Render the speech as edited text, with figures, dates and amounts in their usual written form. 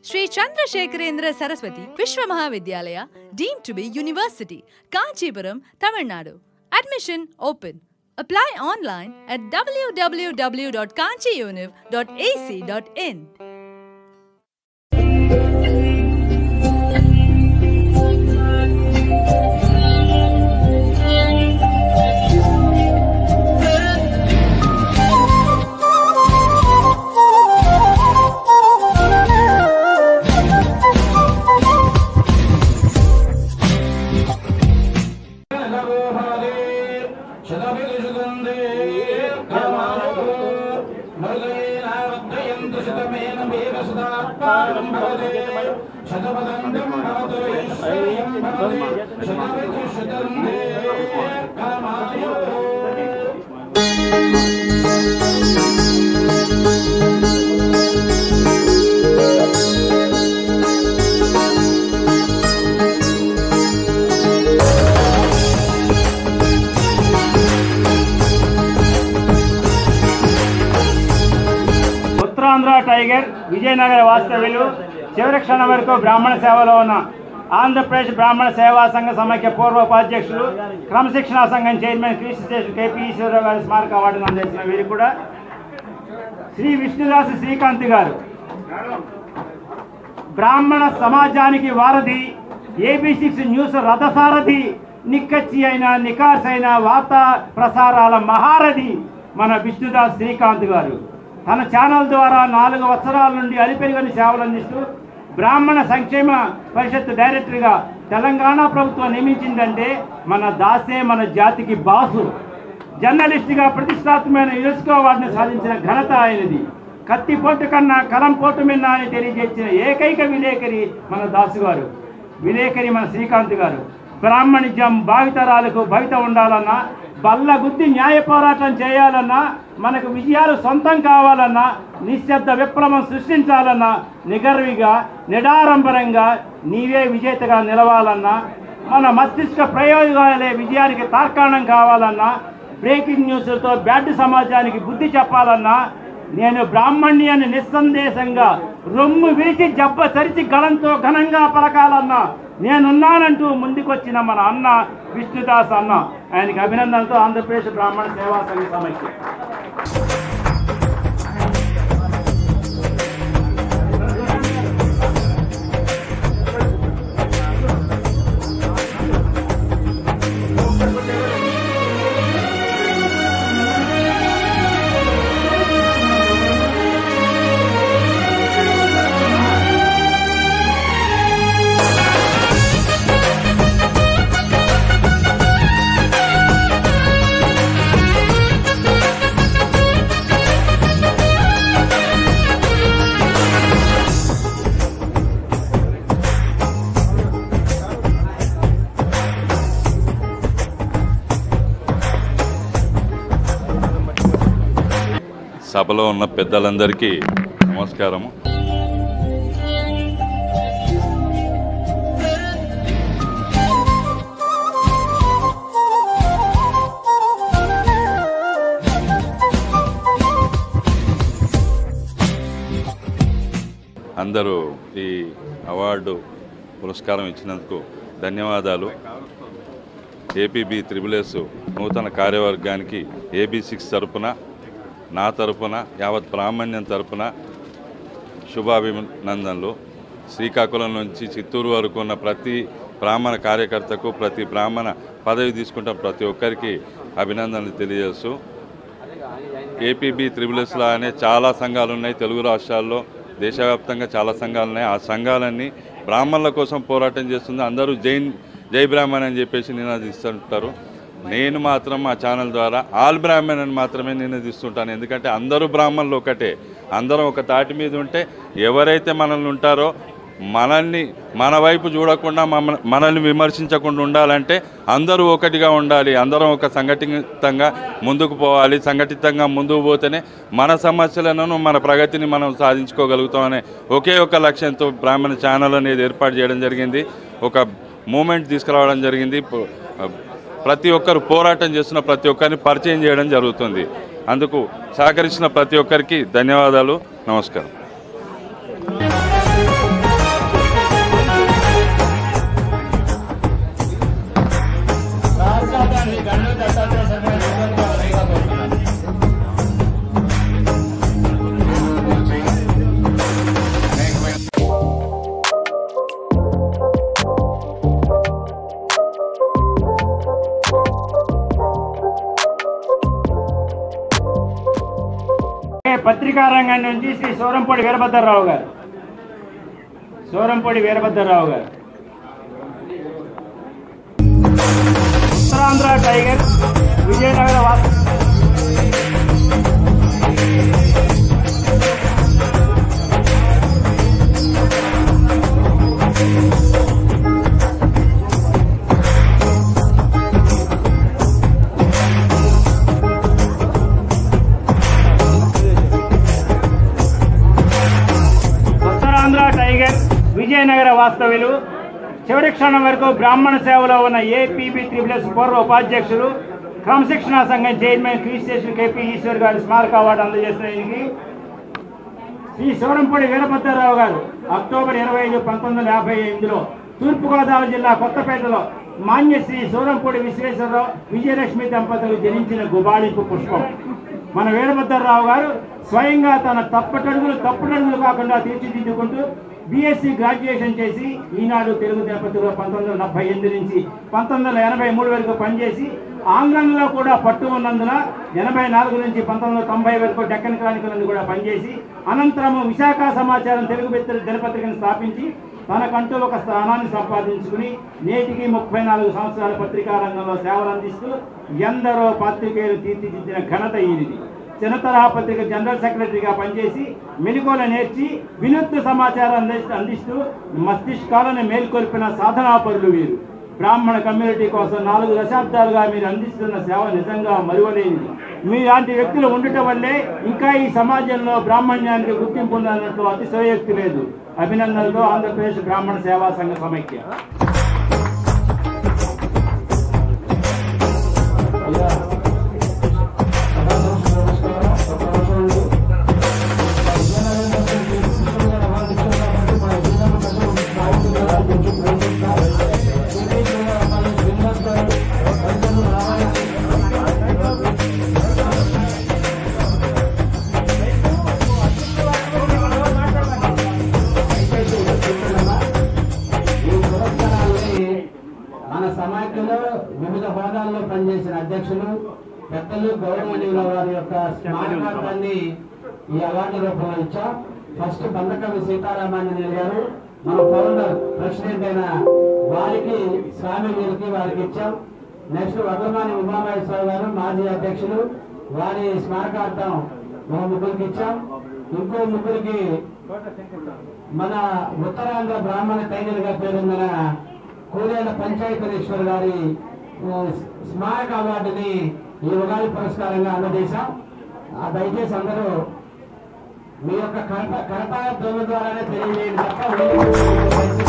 Sri Chandrasekharendra Saraswati Vishwa Mahavidyalaya, deemed to be University, Kanchipuram, Tamil Nadu. Admission open. Apply online at www.kanchiuniv.ac.in. Uttarandhra tiger Vijayanagara వాస్తవ్యులు చివరి క్షణం వరకు బ్రాహ్మణ సేవలో ఉన్న ఆంధ్రప్రదేశ్ బ్రాహ్మణ సేవా సంఘ సమైక్య పూర్వ ఉపాధ్యక్షులు క్రమశిక్షణా సంఘం చైర్మన్ క్రీస్తు స్టేషన్ కేపీ ఈశ్వరరావు గారి స్మారక అవార్డును అందించిన వీరు కూడా శ్రీ విష్ణుదాస్ శ్రీకాంత్ గారు బ్రాహ్మణ సమాజానికి వారధి, AB6 న్యూస్ రథసారథి, నిక్కచ్చి అయిన నికార్స్ అయిన వార్తా ప్రసారాల మహారథి మన విష్ణుదాస్ శ్రీకాంత్ గారు తన ఛానల్ ద్వారా 4 సంవత్సరాల నుండి అలిపెరుగని సేవలు అందిస్తూ బ్రాహ్మణ సంక్షేమ పరిషత్ డైరెక్టర్గా తెలంగాణ ప్రభుత్వం నియమించిందంటే మన దాసే మన జాతికి బాసు. జర్నలిస్టుగా ప్రతిష్టాత్మకమైన యునెస్కో అవార్డును సాధించిన ఘనత ఆయనది. కత్తిపోటు కన్నా కలం పోటు మిన్నా అని తెలియజేసిన ఏకైక విలేకరి మన దాసు గారు, విలేకరి మన శ్రీకాంత్ గారు. బ్రాహ్మణిజం భావితరాలకు భవిత ఉండాలన్నా, బల్ల గుద్ది న్యాయ పోరాటం చేయాలన్నా, మనకు విజయాలు సొంతం కావాలన్నా, నిశ్శబ్ద విప్లవం సృష్టించాలన్నా, నిగర్విగా నిడారంబరంగా నీవే విజేతగా నిలవాలన్నా, మన మస్తిష్క ప్రయోగాలే విజయానికి తార్కాణం కావాలన్నా, బ్రేకింగ్ న్యూస్లతో బ్యాడ్ సమాజానికి బుద్ధి చెప్పాలన్నా, నేను బ్రాహ్మణ్యాన్ని నిస్సందేశంగా రొమ్ము విరిచి జబ్బ చరిచి గళంతో ఘనంగా పలకాలన్నా నేనున్నానంటూ ముందుకొచ్చిన మన అన్న విష్ణుదాస్ అన్న. ఆయనకి అభినందనతో ఆంధ్రప్రదేశ్ బ్రాహ్మణ సేవా సంఘ సమైక్య. సభలో ఉన్న పెద్దలందరికీ నమస్కారము. అందరూ ఈ అవార్డు పురస్కారం ఇచ్చినందుకు ధన్యవాదాలు. APB+S నూతన కార్యవర్గానికి AB6 తరపున, నా తరపున, యావత్ బ్రాహ్మణ్యం తరపున శుభాభినందనలు. శ్రీకాకుళం నుంచి చిత్తూరు వరకు ఉన్న ప్రతి బ్రాహ్మణ కార్యకర్తకు, ప్రతి బ్రాహ్మణ పదవి తీసుకుంటాం ప్రతి ఒక్కరికి అభినందనలు తెలియజేస్తూ, APB+Sలా అనే చాలా సంఘాలు ఉన్నాయి తెలుగు రాష్ట్రాల్లో, దేశవ్యాప్తంగా చాలా సంఘాలు ఉన్నాయి. ఆ సంఘాలన్నీ బ్రాహ్మణుల కోసం పోరాటం చేస్తుంది. అందరూ జై బ్రాహ్మణ్ అని చెప్పేసి నినాదిస్తుంటారు. నేను మాత్రం మా ఛానల్ ద్వారా ఆల్ బ్రాహ్మణ్ అని మాత్రమే నినాదిస్తుంటాను. ఎందుకంటే అందరూ బ్రాహ్మణులు ఒకటే, అందరం ఒక తాటి మీద ఉంటే ఎవరైతే మనల్ని ఉంటారో మనల్ని మన వైపు చూడకుండా మనల్ని విమర్శించకుండా ఉండాలంటే అందరూ ఒకటిగా ఉండాలి. అందరం ఒక సంఘటితంగా ముందుకు పోవాలి. సంఘటితంగా ముందుకు పోతేనే మన సమస్యలను మన ప్రగతిని మనం సాధించుకోగలుగుతామనే ఒకే ఒక లక్ష్యంతో బ్రాహ్మణ ఛానల్ అనేది ఏర్పాటు చేయడం జరిగింది. ఒక మూమెంట్ తీసుకురావడం జరిగింది. ప్రతి ఒక్కరు పోరాటం చేస్తున్న ప్రతి ఒక్కరిని పరిచయం చేయడం జరుగుతుంది. అందుకు సహకరించిన ప్రతి ఒక్కరికి ధన్యవాదాలు. నమస్కారం. పత్రికా రంగం నుంచి శ్రీ సూరంపూడి వీరభద్రరావు గారు. సూరంపూడి వీరభద్రరావు గారు. ఉత్తరాంధ్ర టైగర్ విజయనగర వాస్తు విజయనగర వాస్తవ్యులు, చివరి క్షణం వరకు బ్రాహ్మణ సేవలో ఉన్న APB3+ పూర్వ ఉపాధ్యక్షులు, క్రమశిక్షణా సంఘం చైర్మన్ క్రీస్టేషన్ KP ఈశ్వర్ గారి స్మారక అవార్డు అందజేసిన శ్రీ సూరంపూడి వీరభద్రరావు గారు అక్టోబర్ 25, 1958లో తూర్పుగోదావరి జిల్లా కొత్తపేటలో మాన్యశ్రీ సూరంపూడి విశ్వేశ్వరరావు విజయలక్ష్మి దంపతులు జనించిన గుబాళింపు పుష్పం. మన వీరభద్రరావు గారు స్వయంగా తన తప్పుటడుగులు కాకుండా తీర్చిదిద్దుకుంటూ BSc గ్రాడ్యుయేషన్ చేసి ఈనాడు తెలుగు దినపత్రికలో 1978 నుంచి 1983 వరకు పనిచేసి ఆంగ్లంలో కూడా పట్టు ఉన్నందున 84 నుంచి 1990 వరకు డెక్కన్ క్రానికల్ కూడా పనిచేసి అనంతరం విశాఖ సమాచారం తెలుగు దినపత్రికను స్థాపించి తనకంటూ ఒక స్థానాన్ని సంపాదించుకుని నేటికి 34 సంవత్సరాల పత్రికా రంగంలో సేవలు అందిస్తూ ఎందరో పత్రికేయులు తీర్చిదిద్దిన ఘనత ఈయనది. చిన్న తరహా పత్రిక జనరల్ సెక్రటరీగా పనిచేసి మెలకువలు నేర్చి వినూత్న సమాచారం అందిస్తూ మస్తిష్కాలను మేల్కొల్పిన సాధనాపరులు వీరు. బ్రాహ్మణ కమ్యూనిటీ కోసం 4 దశాబ్దాలుగా మీరు అందిస్తున్న సేవ నిజంగా మరువలేనిది. మీలాంటి వ్యక్తులు ఉండటం వల్లే ఇంకా ఈ సమాజంలో బ్రాహ్మణ్యానికి గుర్తింపు ఉందన్నట్లు అతిశయోక్తి లేదు. అభినందనలతో ఆంధ్రప్రదేశ్ బ్రాహ్మణ సేవా సంఘ సమైక్య. సమాఖ్యలో వివిధ హోదాల్లో పనిచేసిన అధ్యక్షులు పెద్దలు గౌరవనీయుల వారి యొక్క స్మారకార్థాన్ని ఈ అవార్డు రూపంలో ఇచ్చాం. ఫస్ట్ బందకవి సీతారామాంజనేయులు గారు మన ఫౌండర్ ప్రెసిడెంట్ అయిన వారికి స్వామి వారికి ఇచ్చాం. నెక్స్ట్ వడ్లమాని ఉమామహేశ్వరరావు గారు మాజీ అధ్యక్షులు, వారి స్మారకార్థం మన ముగ్గురికి ఇచ్చాం. ఇంకో ముగ్గురికి మన ఉత్తరాంధ్ర బ్రాహ్మణ టైగర్ గా పేరొందిన కోరేళ్ల పంచాయతీశ్వర్ గారి స్మారక అవార్డుని ఈ ఉగాది పురస్కారంగా అందజేశాం. దయచేసి అందరూ మీ యొక్క కరతాళ ధ్వనుల ద్వారానే తెలియజేయండి తప్ప